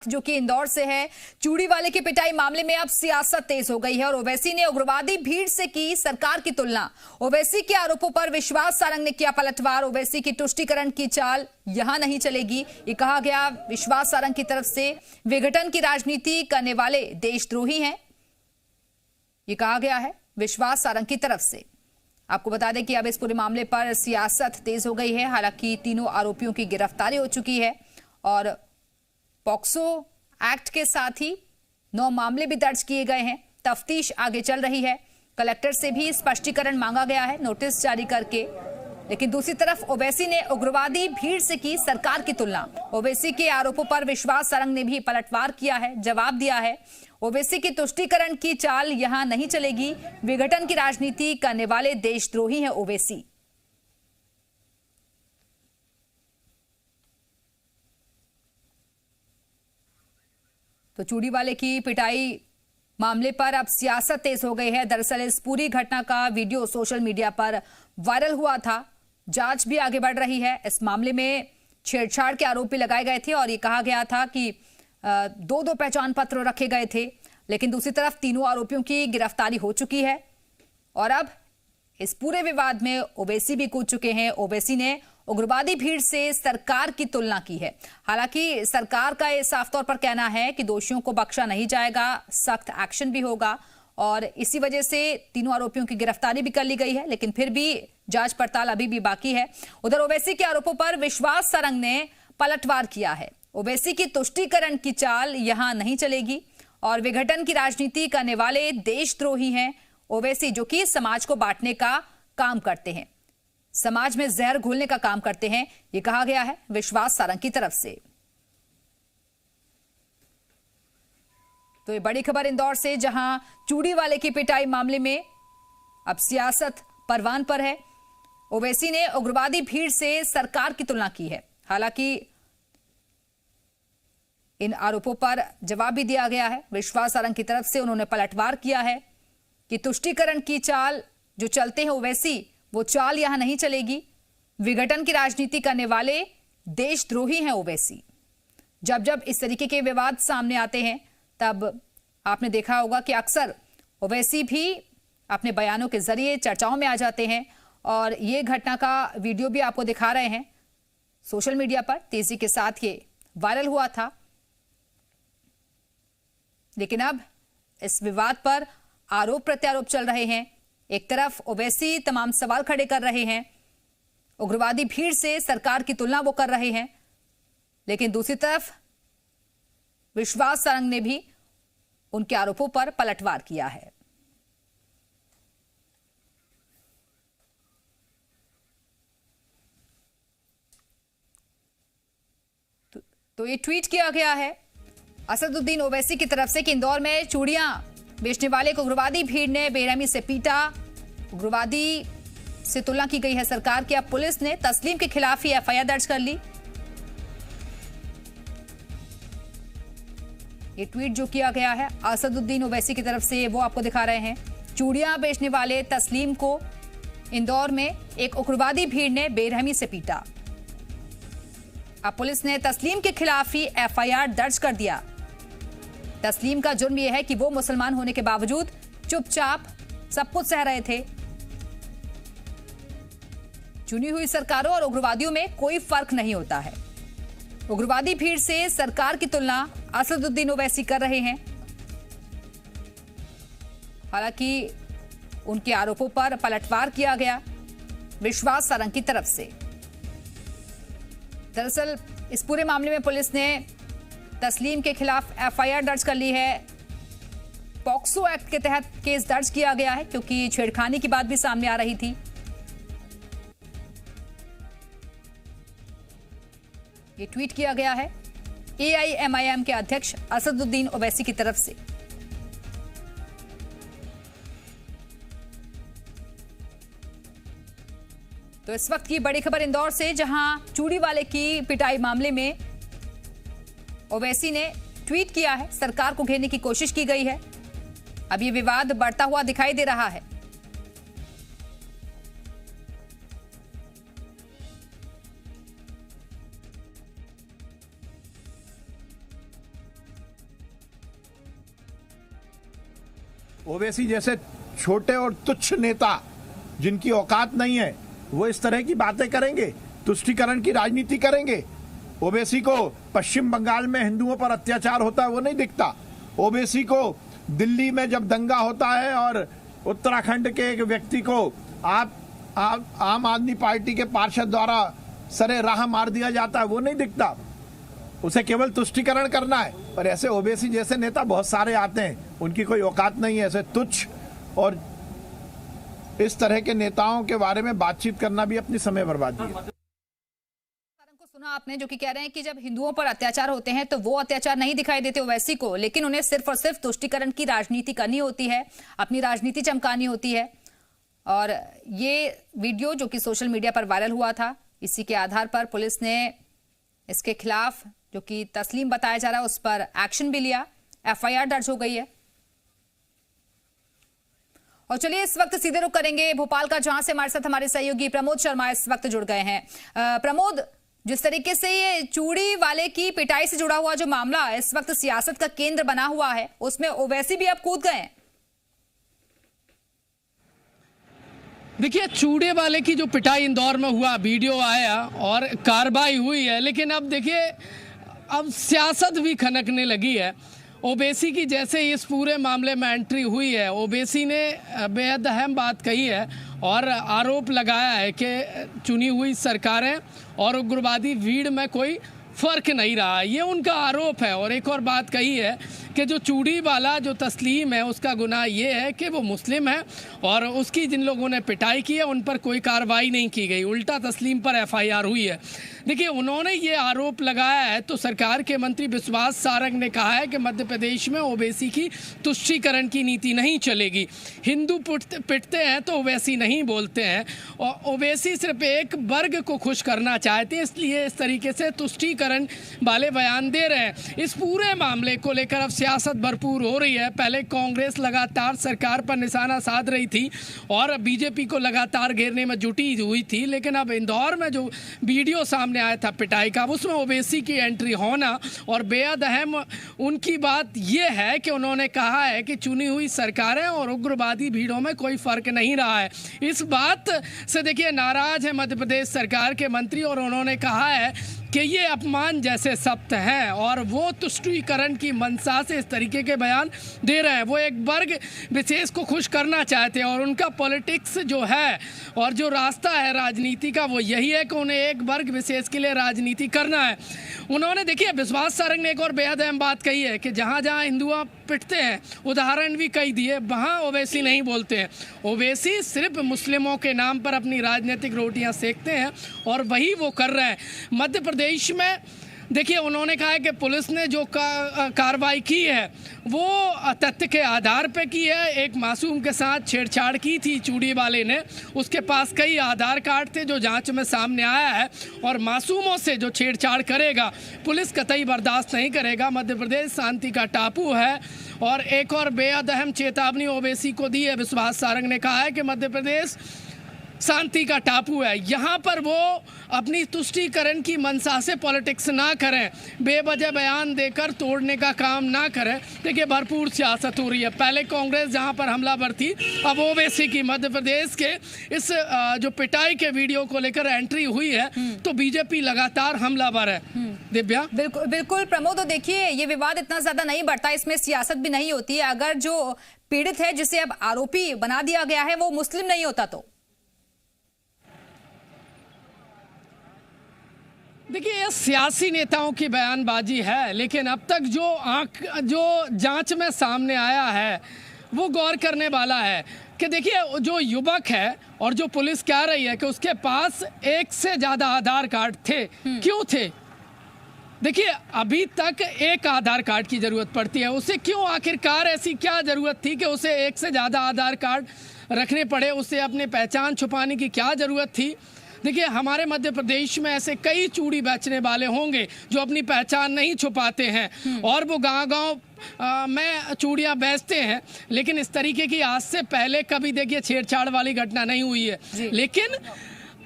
जो कि इंदौर से है। चूड़ी वाले की पिटाई मामले में अब सियासत तेज हो गई है और ओवैसी ने उग्रवादी भीड़ से की सरकार की तुलना। ओवैसी के आरोपों पर विश्वास सारंग ने किया पलटवार। ओवैसी की तुष्टीकरण की चाल यहां नहीं चलेगी, ये कहा गया विश्वास सारंग की तरफ से। विघटन की राजनीति करने वाले देशद्रोही हैं, ये कहा गया है विश्वास सारंग की तरफ से। आपको बता दें कि अब इस पूरे मामले पर सियासत तेज हो गई है। हालांकि तीनों आरोपियों की गिरफ्तारी हो चुकी है और पॉक्सो एक्ट के साथ ही 9 मामले भी दर्ज किए गए हैं। तफ्तीश आगे चल रही है। कलेक्टर से भी स्पष्टीकरण मांगा गया है नोटिस जारी करके। लेकिन दूसरी तरफ ओवैसी ने उग्रवादी भीड़ से की सरकार की तुलना। ओवैसी के आरोपों पर विश्वास सारंग ने भी पलटवार किया है, जवाब दिया है। ओवैसी की तुष्टीकरण की चाल यहां नहीं चलेगी, विघटन की राजनीति करने वाले देशद्रोही हैं ओवैसी। तो चूड़ी वाले की पिटाई मामले पर अब सियासत तेज हो गई है। दरअसल इस पूरी घटना का वीडियो सोशल मीडिया पर वायरल हुआ था। जांच भी आगे बढ़ रही है। इस मामले में छेड़छाड़ के आरोप भी लगाए गए थे और ये कहा गया था कि दो पहचान पत्र रखे गए थे। लेकिन दूसरी तरफ तीनों आरोपियों की गिरफ्तारी हो चुकी है और अब इस पूरे विवाद में ओवैसी भी कूद चुके हैं। ओवैसी ने उग्रवादी भीड़ से सरकार की तुलना की है। हालांकि सरकार का यह साफ तौर पर कहना है कि दोषियों को बख्शा नहीं जाएगा, सख्त एक्शन भी होगा और इसी वजह से तीनों आरोपियों की गिरफ्तारी भी कर ली गई है। लेकिन फिर भी जांच पड़ताल अभी भी बाकी है। उधर ओवैसी के आरोपों पर विश्वास सारंग ने पलटवार किया है। ओवैसी की तुष्टीकरण की चाल यहां नहीं चलेगी और विघटन की राजनीति करने वाले देशद्रोही हैं ओवैसी, जो कि समाज को बांटने का काम करते हैं, समाज में जहर घोलने का काम करते हैं, यह कहा गया है विश्वास सारंग की तरफ से। तो ये बड़ी खबर इंदौर से, जहां चूड़ी वाले की पिटाई मामले में अब सियासत परवान पर है। ओवैसी ने उग्रवादी भीड़ से सरकार की तुलना की है। हालांकि इन आरोपों पर जवाब भी दिया गया है विश्वास सारंग की तरफ से। उन्होंने पलटवार किया है कि तुष्टीकरण की चाल जो चलते हैं ओवैसी, वो चाल यहां नहीं चलेगी। विघटन की राजनीति करने वाले देशद्रोही हैं ओवैसी। जब जब इस तरीके के विवाद सामने आते हैं तब आपने देखा होगा कि अक्सर ओवैसी भी अपने बयानों के जरिए चर्चाओं में आ जाते हैं और ये घटना का वीडियो भी आपको दिखा रहे हैं सोशल मीडिया पर। तेजी के साथ ये वायरल हुआ था। लेकिन अब इस विवाद पर आरोप प्रत्यारोप चल रहे हैं। एक तरफ ओवैसी तमाम सवाल खड़े कर रहे हैं, उग्रवादी भीड़ से सरकार की तुलना वो कर रहे हैं, लेकिन दूसरी तरफ विश्वास सारंग ने भी उनके आरोपों पर पलटवार किया है। तो ये ट्वीट किया गया है असदुद्दीन ओवैसी की तरफ से कि इंदौर में चूड़ियां बेचने वाले को उग्रवादी भीड़ ने बेरहमी से पीटा। उग्रवादी से तुलना की गई है सरकार की। अब पुलिस ने तस्लीम के खिलाफ ही एफआईआर दर्ज कर ली। ये ट्वीट जो किया गया है असदुद्दीन ओवैसी की तरफ से, वो आपको दिखा रहे हैं। चूड़ियां बेचने वाले तस्लीम को इंदौर में एक उग्रवादी भीड़ ने बेरहमी से पीटा। अब पुलिस ने तस्लीम के खिलाफ ही एफआईआर दर्ज कर दिया। तस्लीम का जुर्म यह है कि वो मुसलमान होने के बावजूद चुपचाप सब कुछ सह रहे थे। चुनी हुई सरकारों और उग्रवादियों में कोई फर्क नहीं होता है। उग्रवादी भीड़ से सरकार की तुलना असदुद्दीन ओवैसी कर रहे हैं। हालांकि उनके आरोपों पर पलटवार किया गया विश्वास सारंग की तरफ से। दरअसल इस पूरे मामले में पुलिस ने तस्लीम के खिलाफ एफआईआर दर्ज कर ली है। पॉक्सो एक्ट के तहत केस दर्ज किया गया है क्योंकि छेड़खानी की बात भी सामने आ रही थी। ये ट्वीट किया गया है एआईएमआईएम के अध्यक्ष असदुद्दीन ओवैसी की तरफ से। तो इस वक्त की बड़ी खबर इंदौर से, जहां चूड़ी वाले की पिटाई मामले में ओवैसी ने ट्वीट किया है, सरकार को घेरने की कोशिश की गई है। अब ये विवाद बढ़ता हुआ दिखाई दे रहा है। ओवैसी जैसे छोटे और तुच्छ नेता जिनकी औकात नहीं है वो इस तरह की बातें करेंगे, तुष्टीकरण की राजनीति करेंगे। ओवैसी को पश्चिम बंगाल में हिंदुओं पर अत्याचार होता है वो नहीं दिखता। ओवैसी को दिल्ली में जब दंगा होता है और उत्तराखंड के एक व्यक्ति को आम आदमी पार्टी के पार्षद द्वारा सरे राह मार दिया जाता है वो नहीं दिखता। उसे केवल तुष्टीकरण करना है। पर ऐसे ओवैसी जैसे नेता बहुत सारे आते हैं, उनकी कोई औकात नहीं है। ऐसे तुच्छ और इस तरह के नेताओं के बारे में बातचीत करना भी अपनी समय बर्बादी है। को सुना आपने, जो कि कह रहे हैं कि जब हिंदुओं पर अत्याचार होते हैं तो वो अत्याचार नहीं दिखाई देते ओवैसी को, लेकिन उन्हें सिर्फ और सिर्फ तुष्टीकरण की राजनीति करनी होती है, अपनी राजनीति चमकानी होती है। और ये वीडियो जो कि सोशल मीडिया पर वायरल हुआ था, इसी के आधार पर पुलिस ने इसके खिलाफ, जो कि तस्लीम बताया जा रहा है, उस पर एक्शन भी लिया। एफआईआर दर्ज हो गई है। और चलिए इस वक्त सीधे रुख करेंगे भोपाल का, जहां से हमारे साथ हमारे सहयोगी प्रमोद शर्मा इस वक्त जुड़ गए हैं। प्रमोद, जिस तरीके से ये चूड़ी वाले की पिटाई से जुड़ा हुआ जो मामला इस वक्त सियासत का केंद्र बना हुआ है, उसमें ओवैसी भी अब कूद गए हैं। देखिए, चूड़े वाले की जो पिटाई इंदौर में हुआ, वीडियो आया और कार्रवाई हुई है, लेकिन अब देखिए अब सियासत भी खनकने लगी है। ओवैसी की जैसे इस पूरे मामले में एंट्री हुई है, ओवैसी ने बेहद अहम बात कही है और आरोप लगाया है कि चुनी हुई सरकारें और उग्रवादी भीड़ में कोई फ़र्क नहीं रहा, ये उनका आरोप है। और एक और बात कही है कि जो चूड़ी वाला जो तस्लीम है उसका गुनाह ये है कि वो मुस्लिम है और उसकी जिन लोगों ने पिटाई की है उन पर कोई कार्रवाई नहीं की गई, उल्टा तस्लीम पर एफआईआर हुई है। देखिए, उन्होंने ये आरोप लगाया है तो सरकार के मंत्री विश्वास सारंग ने कहा है कि मध्य प्रदेश में ओवैसी की तुष्टीकरण की नीति नहीं चलेगी। हिंदू पिटते हैं तो ओवैसी नहीं बोलते हैं, और ओवैसी सिर्फ एक वर्ग को खुश करना चाहते हैं, इसलिए इस तरीके से तुष्टीकरण वाले बयान दे रहे हैं। इस पूरे मामले को लेकर अब सियासत भरपूर हो रही है। पहले कांग्रेस लगातार सरकार पर निशाना साध रही थी और बीजेपी को लगातार घेरने में जुटी हुई थी, लेकिन अब इंदौर में जो वीडियो सामने आया था पिटाई का, उसमें ओवैसी की एंट्री होना और बेहद अहम उनकी बात यह है कि उन्होंने कहा है कि चुनी हुई सरकारें और उग्रवादी भीड़ों में कोई फर्क नहीं रहा है। इस बात से देखिए नाराज है मध्य प्रदेश सरकार के मंत्री और उन्होंने कहा है कि ये अपमान जैसे शब्द हैं और वो तुष्टीकरण की मंशा से इस तरीके के बयान दे रहे हैं। वो एक वर्ग विशेष को खुश करना चाहते हैं और उनका पॉलिटिक्स जो है और जो रास्ता है राजनीति का वो यही है कि उन्हें एक वर्ग विशेष के लिए राजनीति करना है। उन्होंने देखिए विश्वास सारंग ने एक और बेहद अहम बात कही है कि जहाँ जहाँ हिंदू पिटते हैं, उदाहरण भी कई दिए, वहाँ ओवैसी नहीं बोलते हैं। ओवैसी सिर्फ मुस्लिमों के नाम पर अपनी राजनीतिक रोटियां सेकते हैं और वही वो कर रहे हैं। मध्य प्रदेश में देखिए उन्होंने कहा है कि पुलिस ने जो कार्रवाई की है वो तथ्य के आधार पे की है। एक मासूम के साथ छेड़छाड़ की थी चूड़ी वाले ने, उसके पास कई आधार कार्ड थे जो जांच में सामने आया है, और मासूमों से जो छेड़छाड़ करेगा पुलिस कतई बर्दाश्त नहीं करेगा। मध्य प्रदेश शांति का टापू है। और एक और बेहद अहम चेतावनी ओवैसी को दी है। विश्वास सारंग ने कहा है कि मध्य प्रदेश शांति का टापू है, यहाँ पर वो अपनी तुष्टीकरण की मंशा से पॉलिटिक्स ना करें, बेवजह बयान देकर तोड़ने का काम ना करें। देखिए भरपूर सियासत हो रही है। पहले कांग्रेस जहाँ पर हमलावर थी, अब ओवैसी की मध्य प्रदेश के इस जो पिटाई के वीडियो को लेकर एंट्री हुई है तो बीजेपी लगातार हमलावर है। दिव्या, बिल्कुल बिल्कुल प्रमोद, तो देखिए ये विवाद इतना ज्यादा नहीं बढ़ता, इसमें सियासत भी नहीं होती है। अगर जो पीड़ित है जिसे अब आरोपी बना दिया गया है वो मुस्लिम नहीं होता तो देखिए ये सियासी नेताओं की बयानबाजी है, लेकिन अब तक जो जांच में सामने आया है वो गौर करने वाला है कि देखिए जो युवक है और जो पुलिस कह रही है कि उसके पास एक से ज़्यादा आधार कार्ड थे। क्यों थे? देखिए अभी तक एक आधार कार्ड की ज़रूरत पड़ती है, उसे क्यों, आखिरकार ऐसी क्या ज़रूरत थी कि उसे एक से ज़्यादा आधार कार्ड रखने पड़े? उसे अपनी पहचान छुपाने की क्या ज़रूरत थी? देखिए हमारे मध्य प्रदेश में ऐसे कई चूड़ी बेचने वाले होंगे जो अपनी पहचान नहीं छुपाते हैं और वो गांव-गांव में चूड़ियां बेचते हैं, लेकिन इस तरीके की आज से पहले कभी देखिए छेड़छाड़ वाली घटना नहीं हुई है। लेकिन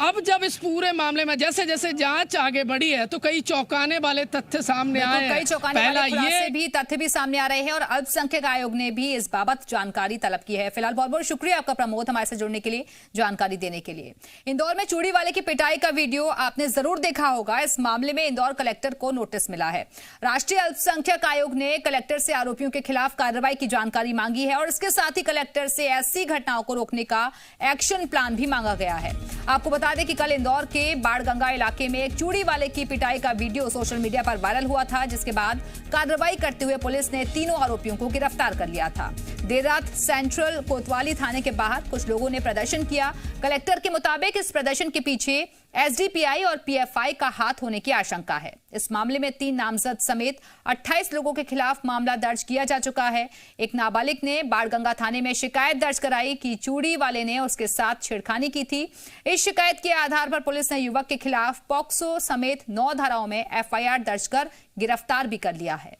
अब जब इस पूरे मामले में जैसे जैसे जांच आगे बढ़ी है तो कई चौंकाने वाले तथ्य सामने आए हैं। कई चौंकाने वाले खुलासे भी, तथ्य भी सामने आ रहे हैं और अल्पसंख्यक आयोग ने भी इस बाबत जानकारी तलब की है। फिलहाल बहुत बहुत शुक्रिया आपका प्रमोद, हमारे साथ जुड़ने के लिए, जानकारी देने के लिए। इंदौर में चूड़ी वाले की पिटाई का वीडियो आपने जरूर देखा होगा। इस मामले में इंदौर कलेक्टर को नोटिस मिला है। राष्ट्रीय अल्पसंख्यक आयोग ने कलेक्टर से आरोपियों के खिलाफ कार्रवाई की जानकारी मांगी है और इसके साथ ही कलेक्टर से ऐसी घटनाओं को रोकने का एक्शन प्लान भी मांगा गया है। आपको बता दें कि कल इंदौर के बाड़गंगा इलाके में एक चूड़ी वाले की पिटाई का वीडियो सोशल मीडिया पर वायरल हुआ था, जिसके बाद कार्रवाई करते हुए पुलिस ने तीनों आरोपियों को गिरफ्तार कर लिया था। देर रात सेंट्रल कोतवाली थाने के बाहर कुछ लोगों ने प्रदर्शन किया। कलेक्टर के मुताबिक इस प्रदर्शन के पीछे एसडीपीआई और पीएफआई का हाथ होने की आशंका है। इस मामले में 3 नामजद समेत 28 लोगों के खिलाफ मामला दर्ज किया जा चुका है। एक नाबालिग ने बाड़गंगा थाने में शिकायत दर्ज कराई कि चूड़ी वाले ने उसके साथ छेड़खानी की थी। इस शिकायत के आधार पर पुलिस ने युवक के खिलाफ पॉक्सो समेत 9 धाराओं में एफआईआर दर्ज कर गिरफ्तार भी कर लिया है।